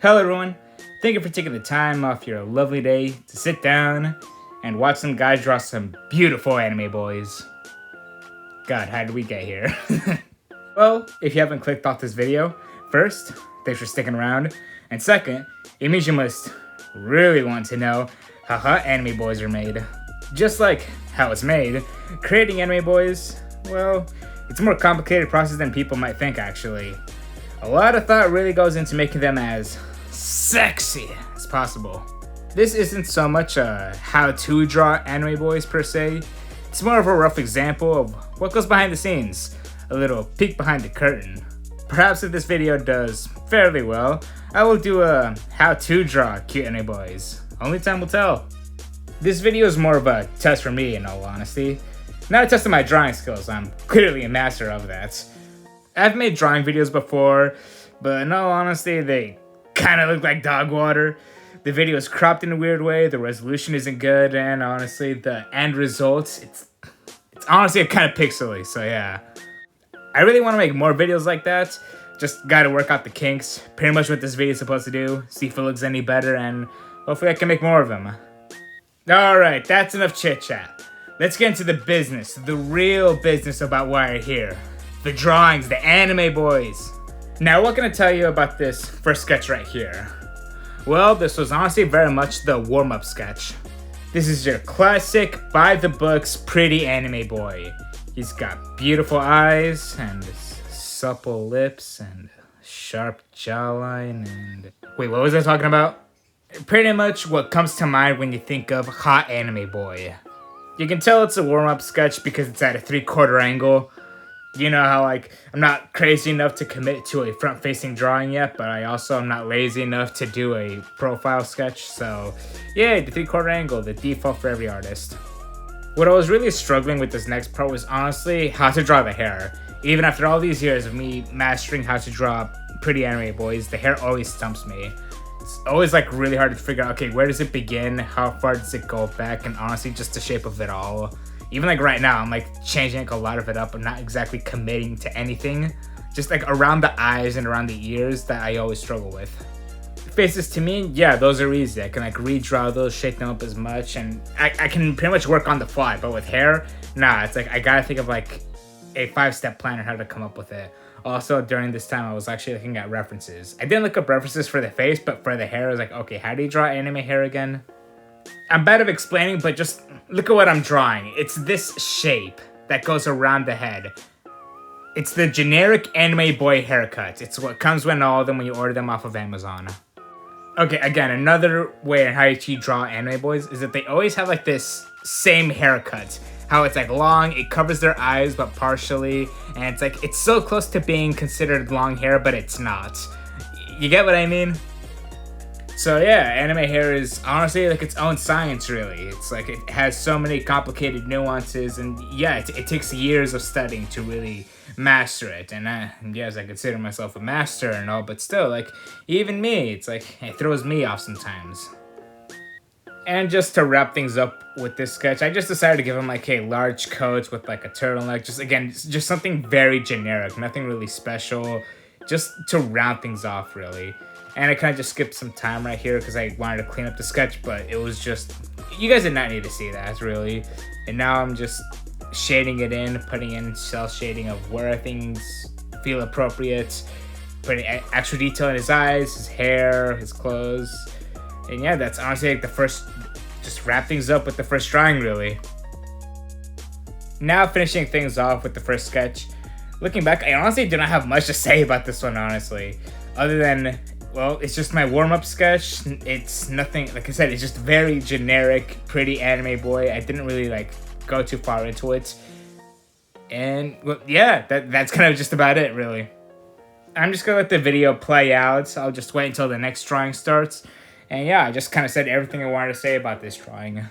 Hello everyone, thank you for taking the time off your lovely day to sit down and watch some guys draw some beautiful anime boys. God, how did we get here? Well, if you haven't clicked off this video, first, thanks for sticking around, and second, it means you must really want to know how hot anime boys are made. Just like how it's made, creating anime boys, well, it's a more complicated process than people might think actually. A lot of thought really goes into making them as sexy as possible. This isn't so much a how to draw anime boys per se, it's more of a rough example of what goes behind the scenes, a little peek behind the curtain. Perhaps if this video does fairly well, I will do a how to draw cute anime boys. Only time will tell. This video is more of a test for me in all honesty. Not a test of my drawing skills, I'm clearly a master of that. I've made drawing videos before, but in all honesty, they kind of look like dog water. The video is cropped in a weird way, the resolution isn't good, and honestly, the end result, it's honestly kind of pixely, so yeah. I really want to make more videos like that, just gotta work out the kinks, pretty much what this video is supposed to do, see if it looks any better, and hopefully I can make more of them. Alright, that's enough chit chat. Let's get into the business, the real business about why you're here. The drawings, the anime boys. Now, what can I tell you about this first sketch right here? Well, this was honestly very much the warm-up sketch. This is your classic, by-the-books, pretty anime boy. He's got beautiful eyes, and supple lips, and sharp jawline, and... Wait, what was I talking about? Pretty much what comes to mind when you think of hot anime boy. You can tell it's a warm-up sketch because it's at a 3/4 angle. You know how, like, I'm not crazy enough to commit to a front-facing drawing yet, but I also am not lazy enough to do a profile sketch, so yeah, the 3/4 angle, the default for every artist. What I was really struggling with this next part was honestly how to draw the hair. Even after all these years of me mastering how to draw pretty anime boys, the hair always stumps me. It's always like really hard to figure out, okay, where does it begin, how far does it go back, and honestly just the shape of it all. Even like right now, I'm like changing like a lot of it up, but not exactly committing to anything. Just like around the eyes and around the ears that I always struggle with. Faces to me, yeah, those are easy. I can like redraw those, shake them up as much, and I can pretty much work on the fly. But with hair, nah, it's like I gotta think of like a 5-step plan on how to come up with it. Also, during this time, I was actually looking at references. I didn't look up references for the face, but for the hair, I was like, okay, how do you draw anime hair again? I'm bad at explaining, but just look at what I'm drawing. It's this shape that goes around the head. It's the generic anime boy haircut. It's what comes with all of them when you order them off of Amazon. Okay, again, another way on how you draw anime boys is that they always have like this same haircut. How it's like long, it covers their eyes but partially, and it's like, it's so close to being considered long hair, but it's not. You get what I mean? So yeah, anime hair is honestly like its own science really. It's like it has so many complicated nuances, and yeah, it takes years of studying to really master it. And yes, I consider myself a master and all, but still, like, even me, it's like, it throws me off sometimes. And just to wrap things up with this sketch, I just decided to give him like a large coat with like a turtleneck. Just again, just something very generic, nothing really special, just to round things off really. And I kind of just skipped some time right here because I wanted to clean up the sketch, but it was just, you guys did not need to see that really. And now I'm just shading it in, putting in cell shading of where things feel appropriate, putting extra detail in his eyes, his hair, his clothes. And yeah, that's honestly like the first, just wrap things up with the first drawing really. Now finishing things off with the first sketch. Looking back, I honestly do not have much to say about this one honestly. Other than, well, it's just my warm-up sketch. It's nothing, like I said, it's just very generic, pretty anime boy. I didn't really like go too far into it. And well, yeah, that's kind of just about it really. I'm just gonna let the video play out. I'll just wait until the next drawing starts. And yeah, I just kind of said everything I wanted to say about this drawing.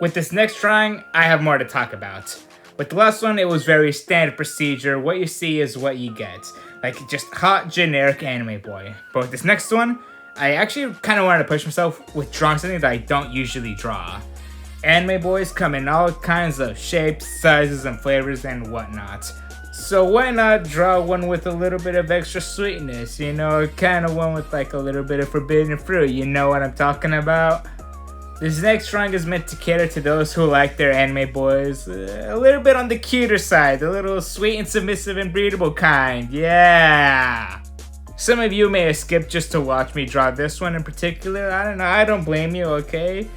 With this next drawing, I have more to talk about. With the last one, it was very standard procedure. What you see is what you get. Like, just hot, generic anime boy. But with this next one, I actually kind of wanted to push myself with drawing something that I don't usually draw. Anime boys come in all kinds of shapes, sizes, and flavors and whatnot. So why not draw one with a little bit of extra sweetness, you know, kind of one with like a little bit of forbidden fruit, you know what I'm talking about? This next drawing is meant to cater to those who like their anime boys a little bit on the cuter side, a little sweet and submissive and breedable kind, yeah! Some of you may have skipped just to watch me draw this one in particular, I don't know, I don't blame you, okay?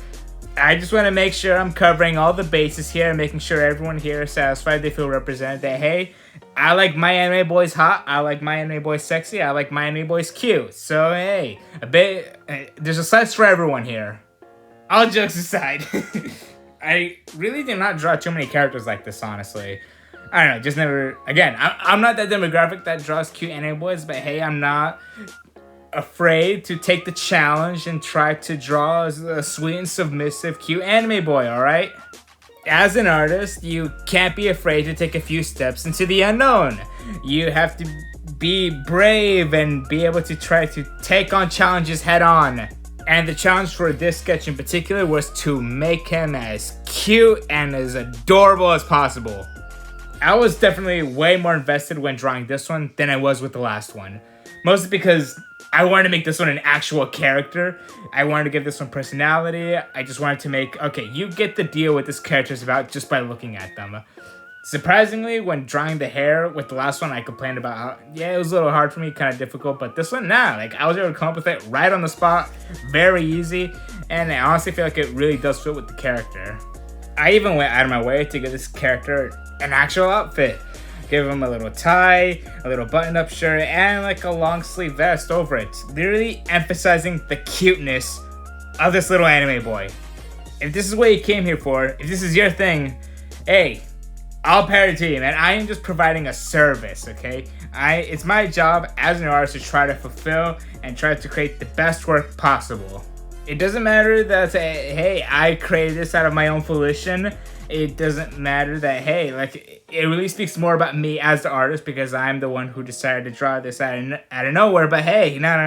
I just want to make sure I'm covering all the bases here and making sure everyone here is satisfied, they feel represented, that hey, I like my anime boys hot, I like my anime boys sexy, I like my anime boys cute. So hey, there's a size for everyone here. All jokes aside, I really do not draw too many characters like this, honestly. I don't know, just never, again, I'm not that demographic that draws cute anime boys, but hey, I'm not afraid to take the challenge and try to draw a sweet and submissive cute anime boy, alright? As an artist, you can't be afraid to take a few steps into the unknown. You have to be brave and be able to try to take on challenges head on. And the challenge for this sketch in particular was to make him as cute and as adorable as possible. I was definitely way more invested when drawing this one than I was with the last one. Mostly because I wanted to make this one an actual character. I wanted to give this one personality. I just wanted to make, okay, you get the deal what this character is about just by looking at them. Surprisingly, when drawing the hair with the last one, I complained about how, yeah, it was a little hard for me, kind of difficult, but this one, nah, like, I was able to come up with it right on the spot, very easy, and I honestly feel like it really does fit with the character. I even went out of my way to give this character an actual outfit. Give him a little tie, a little button-up shirt, and like a long sleeve vest over it. Literally emphasizing the cuteness of this little anime boy. If this is what you came here for, if this is your thing, hey, I'll pair it to you, man. I am just providing a service, okay? It's my job as an artist to try to fulfill and try to create the best work possible. It doesn't matter that, hey, I created this out of my own volition. It doesn't matter that, hey, like, it really speaks more about me as the artist because I'm the one who decided to draw this out of nowhere. But hey, no.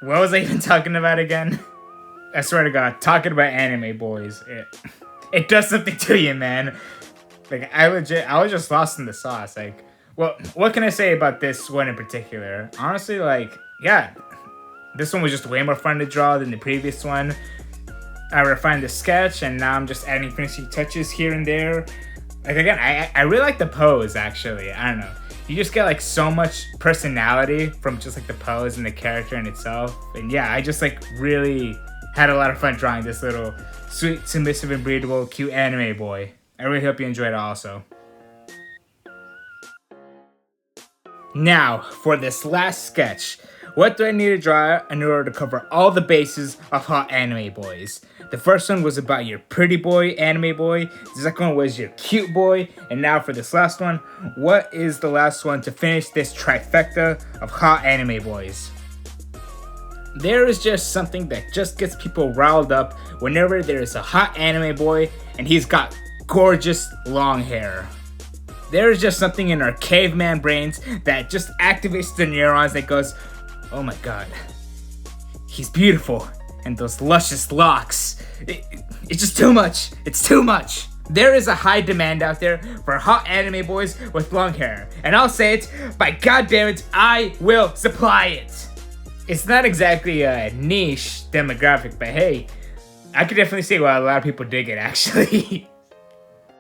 What was I even talking about again? I swear to God, talking about anime boys, it does something to you, man. Like, I was just lost in the sauce. Like, well, what can I say about this one in particular? Honestly, like, yeah, this one was just way more fun to draw than the previous one. I refined the sketch, and now I'm just adding finishing touches here and there. Like, again, I really like the pose, actually. I don't know. You just get, like, so much personality from just, like, the pose and the character in itself. And, yeah, I just, like, really had a lot of fun drawing this little sweet, submissive, and breedable, cute anime boy. I really hope you enjoyed it also. Now, for this last sketch. What do I need to draw in order to cover all the bases of hot anime boys? The first one was about your pretty boy, anime boy. The second one was your cute boy. And now for this last one, what is the last one to finish this trifecta of hot anime boys? There is just something that just gets people riled up whenever there is a hot anime boy and he's got gorgeous long hair. There is just something in our caveman brains that just activates the neurons that goes, oh my god, he's beautiful, and those luscious locks, it's just too much, it's too much. There is a high demand out there for hot anime boys with long hair, and I'll say it, by goddamn it, I will supply it. It's not exactly a niche demographic, but hey, I could definitely see why a lot of people dig it, actually.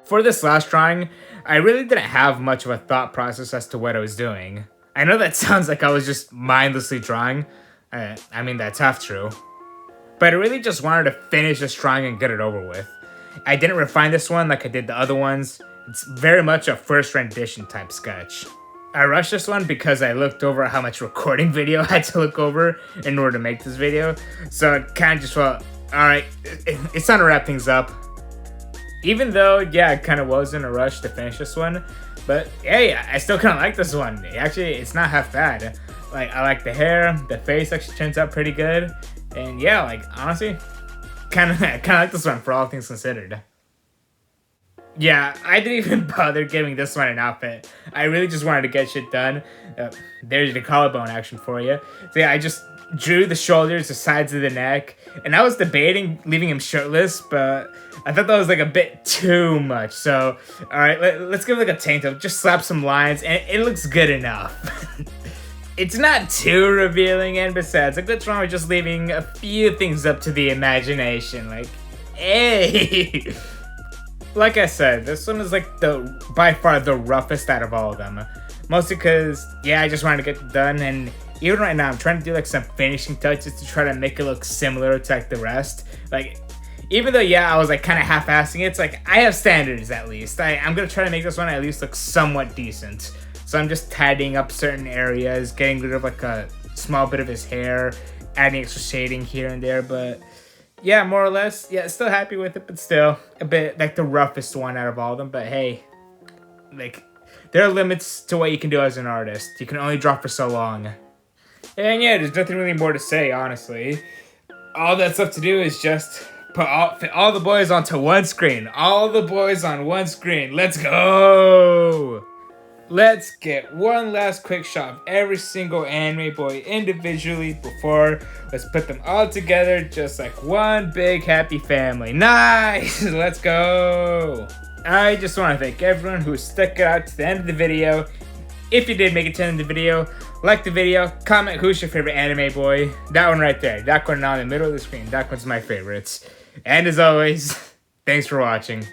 For this last drawing, I really didn't have much of a thought process as to what I was doing. I know that sounds like I was just mindlessly drawing. I mean, that's half true. But I really just wanted to finish this drawing and get it over with. I didn't refine this one like I did the other ones. It's very much a first rendition type sketch. I rushed this one because I looked over how much recording video I had to look over in order to make this video. So it kind of just felt, alright, it's time to wrap things up. Even though, yeah, I kind of was in a rush to finish this one. But hey, I still kind of like this one. Actually, it's not half bad. Like, I like the hair. The face actually turns out pretty good. And yeah, like, honestly, kind of like this one for all things considered. Yeah, I didn't even bother giving this one an outfit. I really just wanted to get shit done. There's the collarbone action for you. So yeah, I just drew the shoulders, the sides of the neck, and I was debating leaving him shirtless, but I thought that was like a bit too much. So, alright, let's give it like a tank top. Just slap some lines, and it looks good enough. It's not too revealing, and besides, like, what's wrong with just leaving a few things up to the imagination? Like, hey! Like I said, this one is like by far the roughest out of all of them. Mostly because, yeah, I just wanted to get it done, and even right now, I'm trying to do like some finishing touches to try to make it look similar to like the rest. Like, even though, yeah, I was like kind of half-assing it, it's like, I have standards at least. I'm gonna try to make this one at least look somewhat decent. So I'm just tidying up certain areas, getting rid of like a small bit of his hair, adding extra shading here and there, but yeah, more or less, yeah, still happy with it, but still a bit like the roughest one out of all of them. But hey, like, there are limits to what you can do as an artist. You can only draw for so long. And yeah, there's nothing really more to say, honestly. All that's left to do is just fit all the boys onto one screen. All the boys on one screen. Let's go! Let's get one last quick shot of every single anime boy individually before let's put them all together just like one big happy family. Nice! Let's go! I just want to thank everyone who stuck it out to the end of the video. If you did make it to the end of the video, like the video, comment who's your favorite anime boy. That one right there. That one on the middle of the screen. That one's my favorites. And as always, thanks for watching.